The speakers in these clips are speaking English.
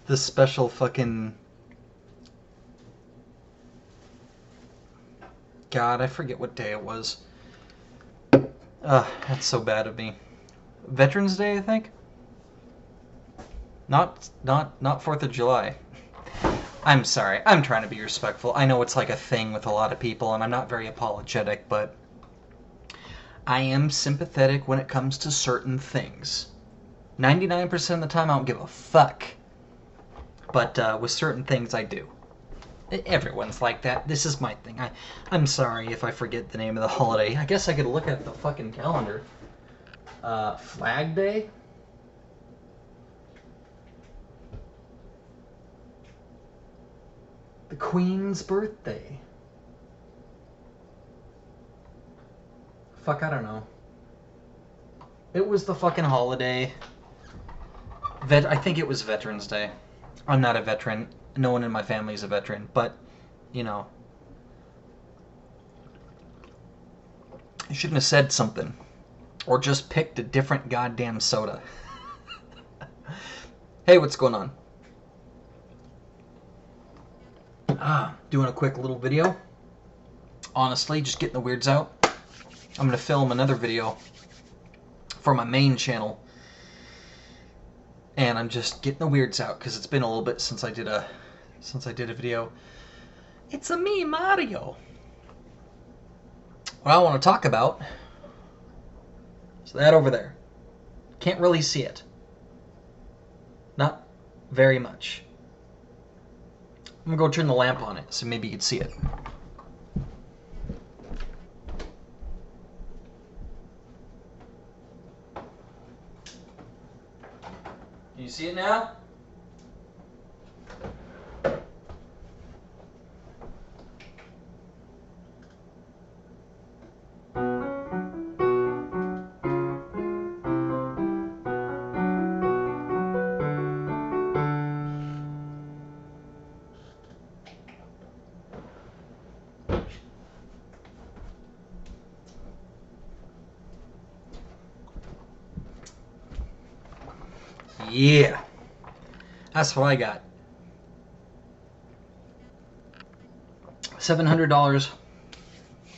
this special fucking... God, I forget what day it was. That's so bad of me. Veterans Day, I think? Not 4th of July. I'm sorry. I'm trying to be respectful. I know it's like a thing with a lot of people, and I'm not very apologetic, but I am sympathetic when it comes to certain things. 99% of the time, I don't give a fuck. But with certain things, I do. Everyone's like that. This is my thing. I'm sorry if I forget the name of the holiday. I guess I could look at the fucking calendar. Flag Day? The Queen's birthday. Fuck, I don't know. It was the fucking holiday. I think it was Veterans Day. I'm not a veteran. No one in my family is a veteran. But, you know. I shouldn't have said something. Or just picked a different goddamn soda. Hey, what's going on? Doing a quick little video. Honestly, just getting the weirds out. I'm going to film another video for my main channel. And I'm just getting the weirds out because it's been a little bit since I did a video. It's a me, Mario. What I want to talk about is that over there. Can't really see it. Not very much. I'm going to go turn the lamp on it so maybe you can see it. Can you see it now? Yeah. That's what I got. $700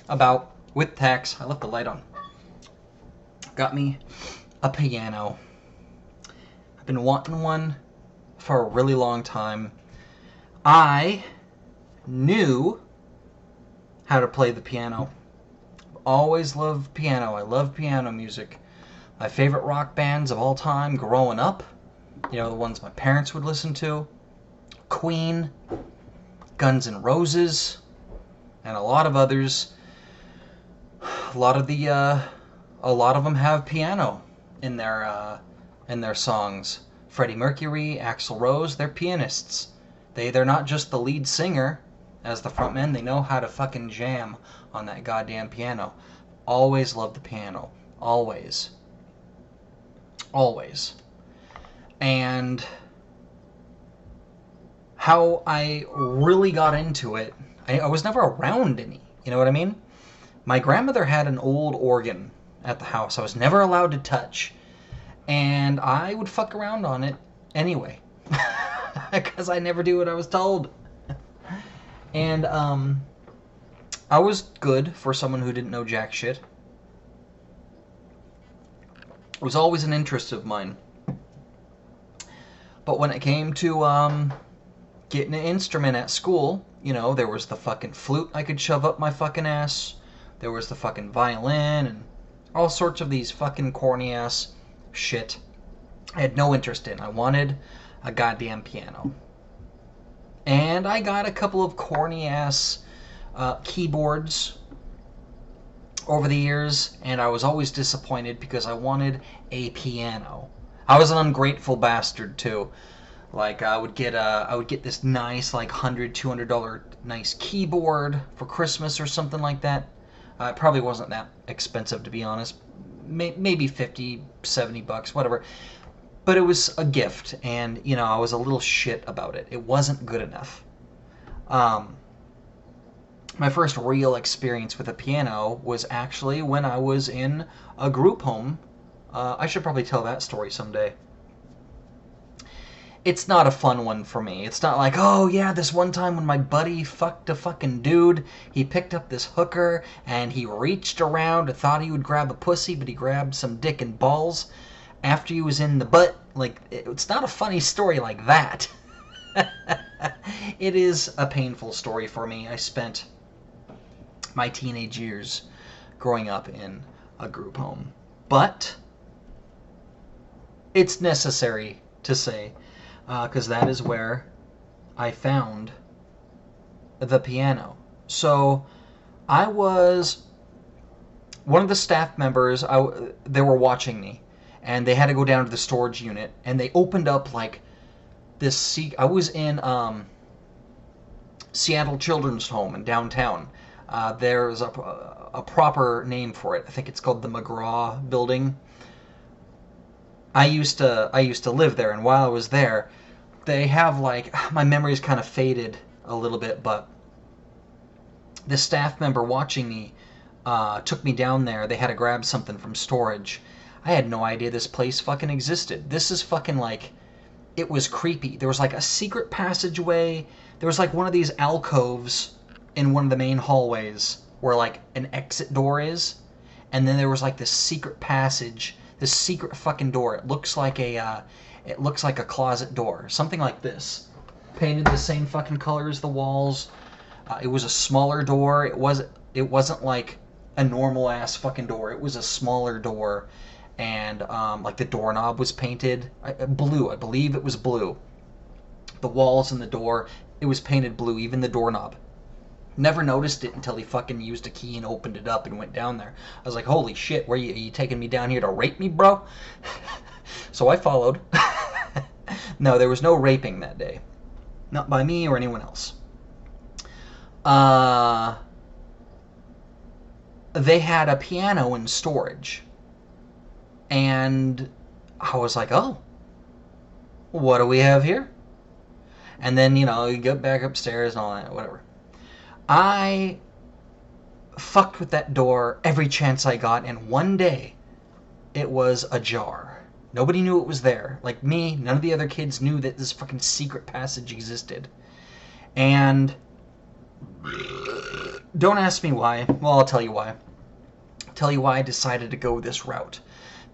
about with tax. I left the light on. Got me a piano. I've been wanting one for a really long time. I knew how to play the piano. Always loved piano. I love piano music. My favorite rock bands of all time growing up, you know, the ones my parents would listen to, Queen, Guns N' Roses, and a lot of others. A lot of them have piano in their songs. Freddie Mercury, Axl Rose, they're pianists. They're not just the lead singer as the frontman. They know how to fucking jam on that goddamn piano. Always loved the piano. Always. Always. And how I really got into it, I was never around any, you know what I mean? My grandmother had an old organ at the house I was never allowed to touch, and I would fuck around on it anyway, because I never do what I was told. And I was good for someone who didn't know jack shit. It was always an interest of mine. But when it came to getting an instrument at school, you know, there was the fucking flute I could shove up my fucking ass. There was the fucking violin and all sorts of these fucking corny ass shit I had no interest in. I wanted a goddamn piano. And I got a couple of corny ass keyboards over the years, and I was always disappointed because I wanted a piano. I was an ungrateful bastard too. Like I would get this nice like $100-$200 nice keyboard for Christmas or something like that. It probably wasn't that expensive, to be honest. Maybe $50-$70, whatever. But it was a gift, and you know I was a little shit about it. It wasn't good enough. My first real experience with a piano was actually when I was in a group home. I should probably tell that story someday. it's not a fun one for me. It's not like, oh yeah, this one time when my buddy fucked a fucking dude, he picked up this hooker and he reached around and thought he would grab a pussy, but he grabbed some dick and balls after he was in the butt. Like, it's not a funny story like that. It is a painful story for me. I spent my teenage years growing up in a group home. But it's necessary to say, because that is where I found the piano. So I was one of the staff members. They were watching me, and they had to go down to the storage unit, and they opened up like this. I was in Seattle Children's Home in downtown. There's a proper name for it. I think it's called the McGraw Building. I used to live there, and while I was there, they have like, my memory's kind of faded a little bit, but the staff member watching me took me down there. They had to grab something from storage. I had no idea this place fucking existed. This is fucking like, it was creepy. There was like a secret passageway. There was like one of these alcoves in one of the main hallways where like an exit door is, and then there was like this secret passage, this secret fucking door. It looks like a closet door, something like this, painted the same fucking color as the walls. It was a smaller door. It wasn't like a normal ass fucking door. It was a smaller door, and like the doorknob was painted blue. I believe it was blue. The walls and the door, it was painted blue. Even the doorknob. Never noticed it until he fucking used a key and opened it up and went down there. I was like, holy shit, are you taking me down here to rape me, bro? So I followed. No, there was no raping that day. Not by me or anyone else. They had a piano in storage. And I was like, oh, what do we have here? And then, you get back upstairs and all that, whatever. I fucked with that door every chance I got, and one day it was ajar. Nobody knew it was there. Like me, none of the other kids knew that this fucking secret passage existed. And don't ask me why. Well, I'll tell you why. I'll tell you why I decided to go this route.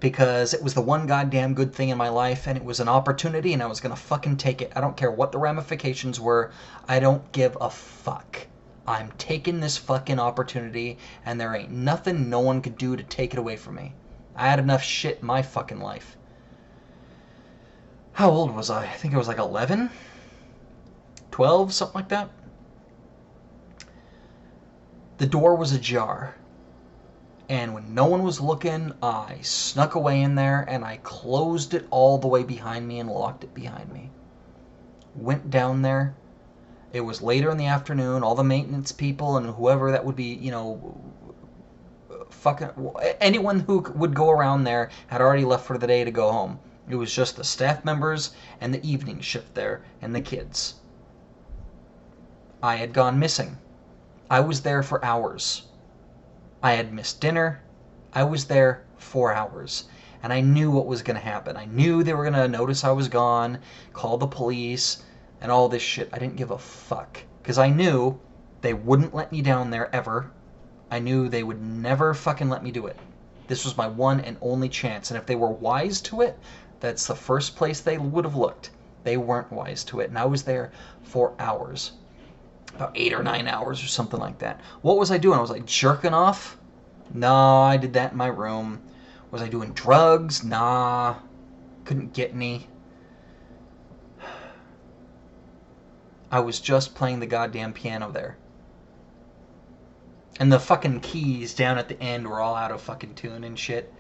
Because it was the one goddamn good thing in my life, and it was an opportunity, and I was gonna fucking take it. I don't care what the ramifications were. I don't give a fuck. I'm taking this fucking opportunity, and there ain't nothing no one could do to take it away from me. I had enough shit in my fucking life. How old was I? I think I was like 11? 12? Something like that? The door was ajar. And when no one was looking, I snuck away in there, and I closed it all the way behind me and locked it behind me. Went down there. It was later in the afternoon. All the maintenance people and whoever that would be, fucking anyone who would go around there had already left for the day to go home. It was just the staff members and the evening shift there and the kids. I had gone missing. I was there for hours. I had missed dinner. I was there 4 hours. And I knew what was going to happen. I knew they were going to notice I was gone, call the police, and all this shit. I didn't give a fuck. Because I knew they wouldn't let me down there ever. I knew they would never fucking let me do it. This was my one and only chance. And if they were wise to it, that's the first place they would have looked. They weren't wise to it. And I was there for hours. About 8 or 9 hours or something like that. What was I doing? I was like jerking off? No, I did that in my room. Was I doing drugs? Nah. Couldn't get any. I was just playing the goddamn piano there. And the fucking keys down at the end were all out of fucking tune and shit.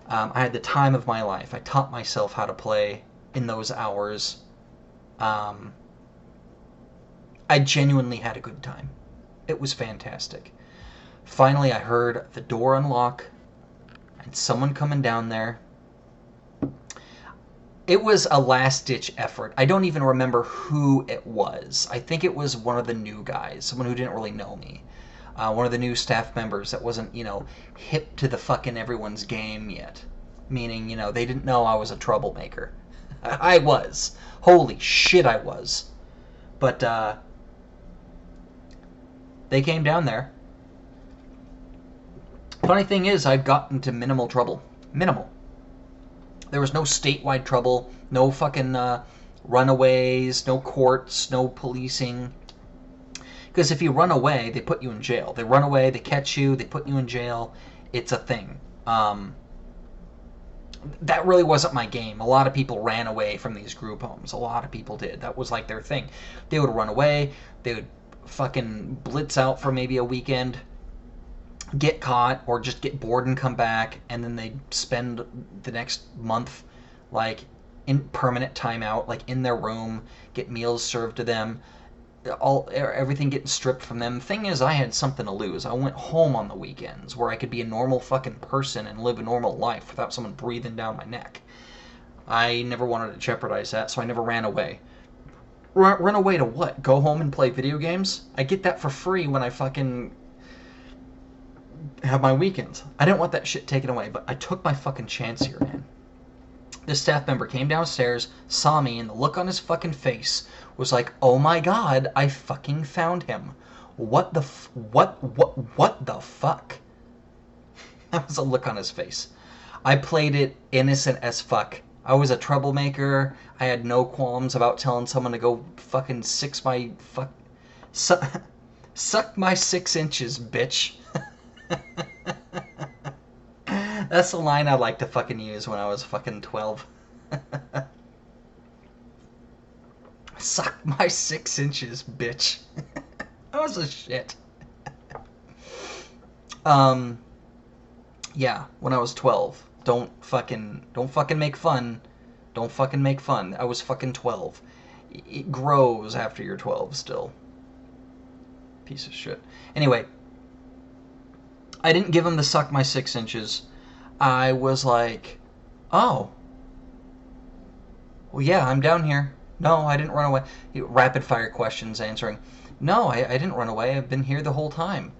I had the time of my life. I taught myself how to play in those hours. I genuinely had a good time. It was fantastic. Finally, I heard the door unlock and someone coming down there. It was a last-ditch effort. I don't even remember who it was. I think it was one of the new guys, someone who didn't really know me. One of the new staff members that wasn't, hip to the fucking everyone's game yet. Meaning, they didn't know I was a troublemaker. I was. Holy shit, I was. But they came down there. Funny thing is, I've gotten into minimal trouble. Minimal. There was no statewide trouble, no fucking runaways, no courts, no policing. Because if you run away, they put you in jail. They run away, they catch you, they put you in jail. It's a thing. That really wasn't my game. A lot of people ran away from these group homes. A lot of people did. That was like their thing. They would run away. They would fucking blitz out for maybe a weekend, get caught, or just get bored and come back, and then they'd spend the next month like in permanent timeout, like in their room, get meals served to them, everything getting stripped from them. Thing is, I had something to lose. I went home on the weekends where I could be a normal fucking person and live a normal life without someone breathing down my neck. I never wanted to jeopardize that, so I never ran away. Run away to what? Go home and play video games? I get that for free when I fucking have my weekends. I didn't want that shit taken away, but I took my fucking chance here, man. This staff member came downstairs, saw me, and the look on his fucking face was like, "Oh my god, I fucking found him. What the what the fuck?" That was a look on his face. I played it innocent as fuck. I was a troublemaker. I had no qualms about telling someone to go fucking suck my 6 inches, bitch. That's the line I like to fucking use when I was fucking 12. Suck my 6 inches, bitch. That was a shit. Yeah, when I was 12. Don't fucking make fun. Don't fucking make fun. I was fucking 12. It grows after you're 12 still. Piece of shit. Anyway, I didn't give him the suck my 6 inches. I was like, oh. Well, yeah, I'm down here. No, I didn't run away. Rapid fire questions answering. No, I didn't run away. I've been here the whole time.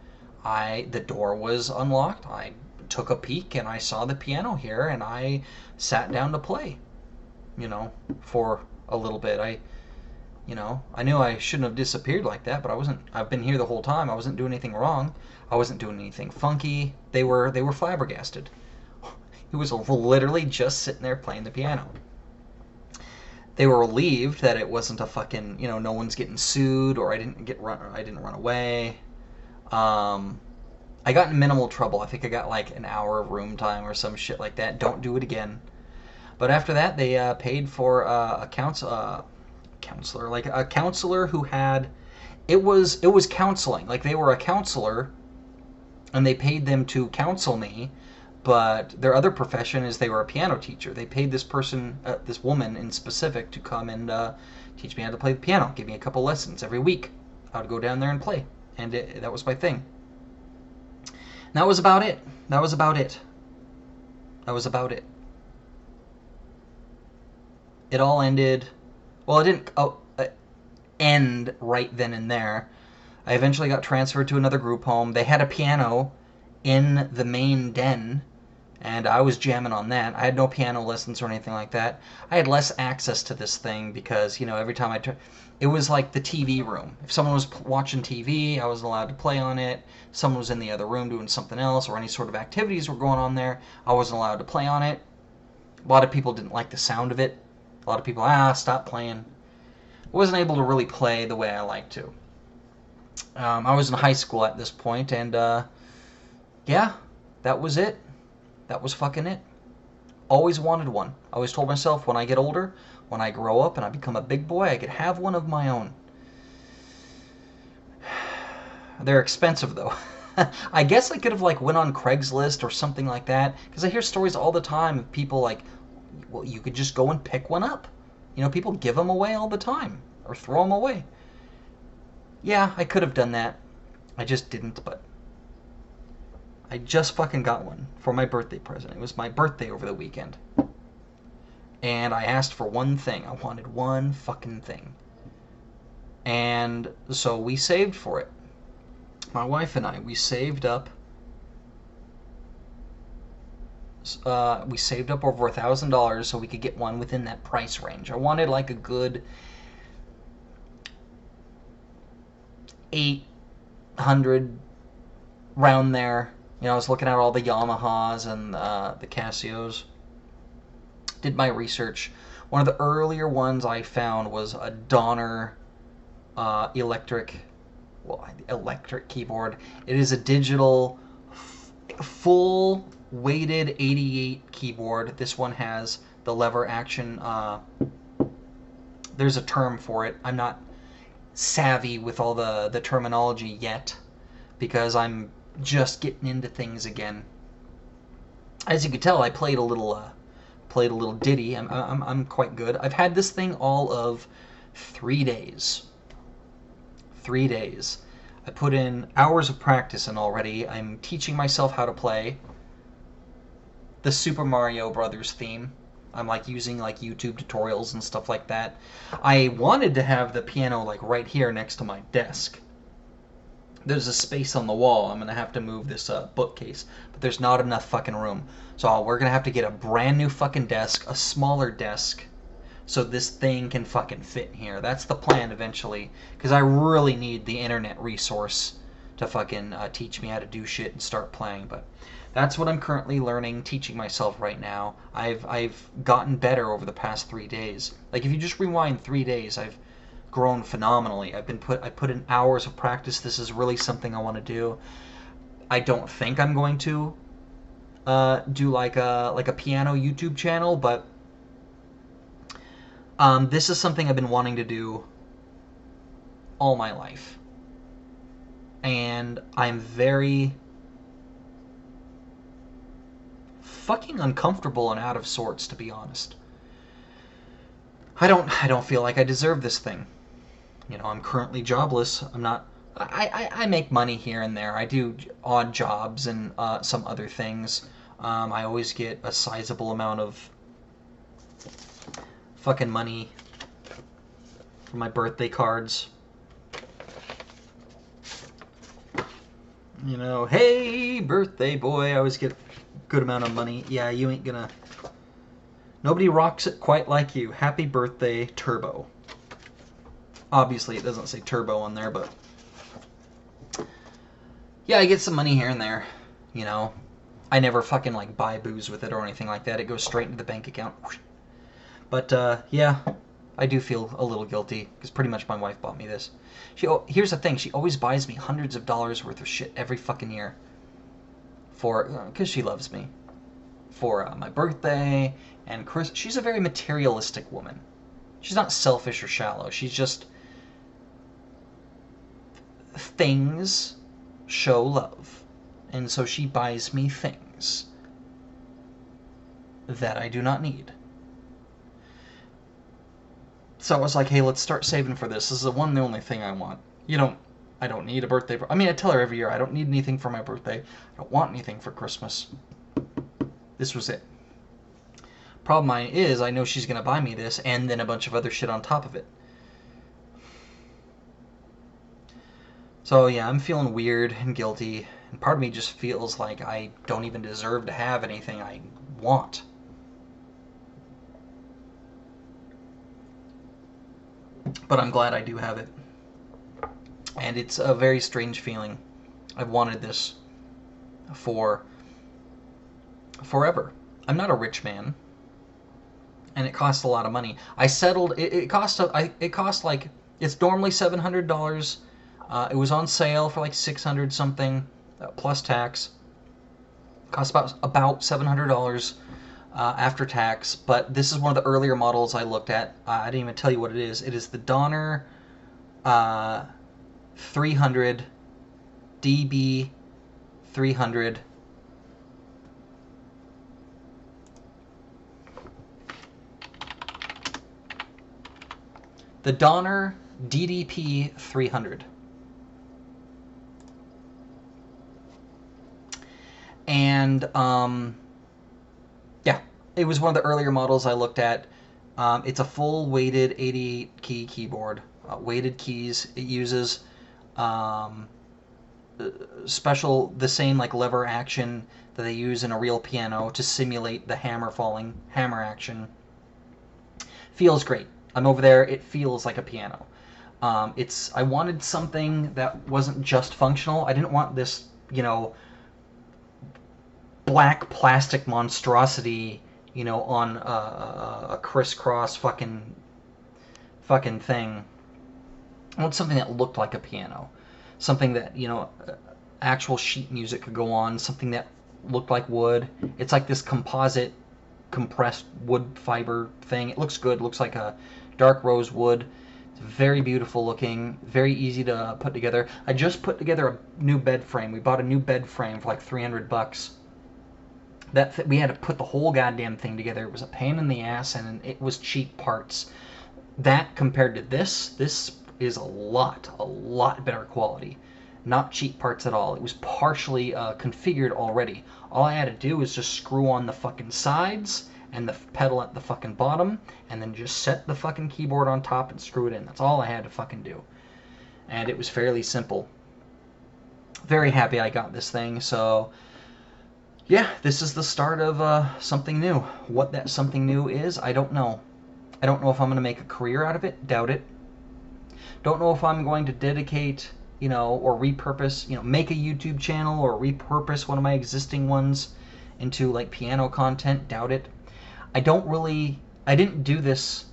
The door was unlocked. I took a peek and I saw the piano here and I sat down to play. You know, for a little bit. I knew I shouldn't have disappeared like that, but I've been here the whole time. I wasn't doing anything wrong. I wasn't doing anything funky. They were flabbergasted. He was literally just sitting there playing the piano. They were relieved that it wasn't a fucking, no one's getting sued or I didn't run away. I got in minimal trouble. I think I got like an hour of room time or some shit like that. Don't do it again. But after that, they paid for a counselor, like a counselor who had, it was counseling. Like they were a counselor, and they paid them to counsel me. But their other profession is they were a piano teacher. They paid this person, this woman in specific, to come and teach me how to play the piano. Give me a couple lessons every week. I would go down there and play, and that was my thing. And that was about it. That was about it. It all ended. Well, it didn't end right then and there. I eventually got transferred to another group home. They had a piano in the main den, and I was jamming on that. I had no piano lessons or anything like that. I had less access to this thing because, every time it was like the TV room. If someone was watching TV, I wasn't allowed to play on it. If someone was in the other room doing something else or any sort of activities were going on there, I wasn't allowed to play on it. A lot of people didn't like the sound of it. A lot of people, stop playing. I wasn't able to really play the way I liked to. I was in high school at this point, and yeah, that was it. That was fucking it. Always wanted one. I always told myself when I get older, when I grow up and I become a big boy, I could have one of my own. They're expensive though. I guess I could have went on Craigslist or something like that, because I hear stories all the time of people well, you could just go and pick one up. People give them away all the time or throw them away. Yeah, I could have done that. I just didn't, but I just fucking got one for my birthday present. It was my birthday over the weekend. And I asked for one thing. I wanted one fucking thing. And so we saved for it. My wife and I, we saved up We saved up over $1,000 so we could get one within that price range. I wanted like a good 800 round there. You know, I was looking at all the Yamahas and the Casios. Did my research. One of the earlier ones I found was a Donner electric keyboard. It is a digital, full weighted 88 keyboard. This one has the lever action. There's a term for it. I'm not savvy with all the terminology yet because I'm just getting into things again. As you can tell, I played a little ditty. I'm quite good. I've had this thing all of 3 days. 3 days. I put in hours of practice in already. I'm teaching myself how to play the Super Mario Brothers theme. I'm like using like YouTube tutorials and stuff like that. I wanted to have the piano like right here next to my desk. There's a space on the wall. I'm gonna have to move this bookcase, but there's not enough fucking room. So we're gonna have to get a brand new fucking desk, a smaller desk, so this thing can fucking fit in here. That's the plan eventually, because I really need the internet resource to fucking teach me how to do shit and start playing. But that's what I'm currently learning, teaching myself right now. I've gotten better over the past 3 days. Like if you just rewind 3 days, I've grown phenomenally. I put in hours of practice. This is really something I want to do. I don't think I'm going to do like a piano YouTube channel, but this is something I've been wanting to do all my life. And I'm very fucking uncomfortable and out of sorts, to be honest. I don't feel like I deserve this thing. You know, I'm currently jobless. I make money here and there. I do odd jobs and some other things. I always get a sizable amount of fucking money for my birthday cards. You know, hey, birthday boy, I always get a good amount of money. Yeah, you ain't gonna... Nobody rocks it quite like you. Happy birthday, Turbo. Obviously, it doesn't say Turbo on there, but... Yeah, I get some money here and there, you know. I never fucking, like, buy booze with it or anything like that. It goes straight into the bank account. But, yeah, I do feel a little guilty, because pretty much my wife bought me this. Here's the thing, she always buys me hundreds of dollars worth of shit every fucking year. Because she loves me. For my birthday, and Chris... She's a very materialistic woman. She's not selfish or shallow. She's just... Things show love. And so she buys me things that I do not need. So I was like, hey, let's start saving for this. This is the one and only thing I want. I don't need a birthday. I mean, I tell her every year, I don't need anything for my birthday. I don't want anything for Christmas. This was it. Problem is, I know she's going to buy me this and then a bunch of other shit on top of it. So yeah, I'm feeling weird and guilty. And part of me just feels like I don't even deserve to have anything I want. But I'm glad I do have it. And it's a very strange feeling. I've wanted this for forever. I'm not a rich man. And it costs a lot of money. I settled, it cost like, it's normally $700. It was on sale for like 600 something, plus tax. Cost about $700 after tax, but this is one of the earlier models I looked at. I didn't even tell you what it is. It is the Donner 300 DB 300. The Donner DDP 300. And, yeah, it was one of the earlier models I looked at. It's a full weighted 88 key keyboard. Weighted keys. It uses special, the same like lever action that they use in a real piano to simulate the hammer action. Feels great. I'm over there. It feels like a piano. I wanted something that wasn't just functional. I didn't want this, black plastic monstrosity, on a crisscross fucking thing. I want something that looked like a piano. Something that, actual sheet music could go on. Something that looked like wood. It's like this composite, compressed wood fiber thing. It looks good. It looks like a dark rose wood. It's very beautiful looking. Very easy to put together. I just put together a new bed frame. We bought a new bed frame for like $300. We had to put the whole goddamn thing together. It was a pain in the ass, and it was cheap parts. That compared to this is a lot better quality. Not cheap parts at all. It was partially configured already. All I had to do was just screw on the fucking sides and the pedal at the fucking bottom, and then just set the fucking keyboard on top and screw it in. That's all I had to fucking do. And it was fairly simple. Very happy I got this thing, so yeah, this is the start of something new. What that something new is, I don't know. I don't know if I'm going to make a career out of it. Doubt it. Don't know if I'm going to dedicate, or repurpose, make a YouTube channel or repurpose one of my existing ones into like piano content. Doubt it. I didn't do this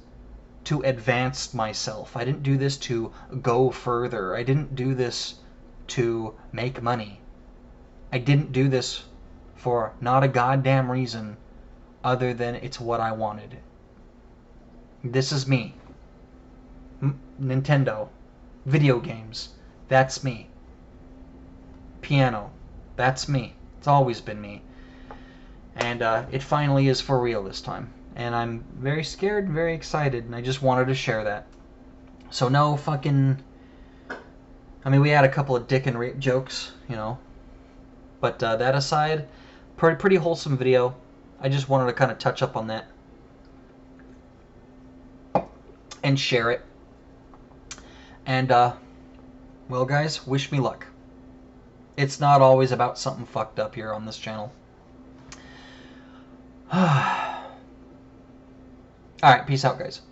to advance myself. I didn't do this to go further. I didn't do this to make money. I didn't do this for not a goddamn reason other than it's what I wanted. This is me. Nintendo. Video games. That's me. Piano. That's me. It's always been me. And it finally is for real this time. And I'm very scared and very excited, and I just wanted to share that. So no fucking... we had a couple of dick and rape jokes, But that aside, pretty wholesome video. I just wanted to kind of touch up on that. And share it. And, well guys, wish me luck. It's not always about something fucked up here on this channel. Alright, peace out guys.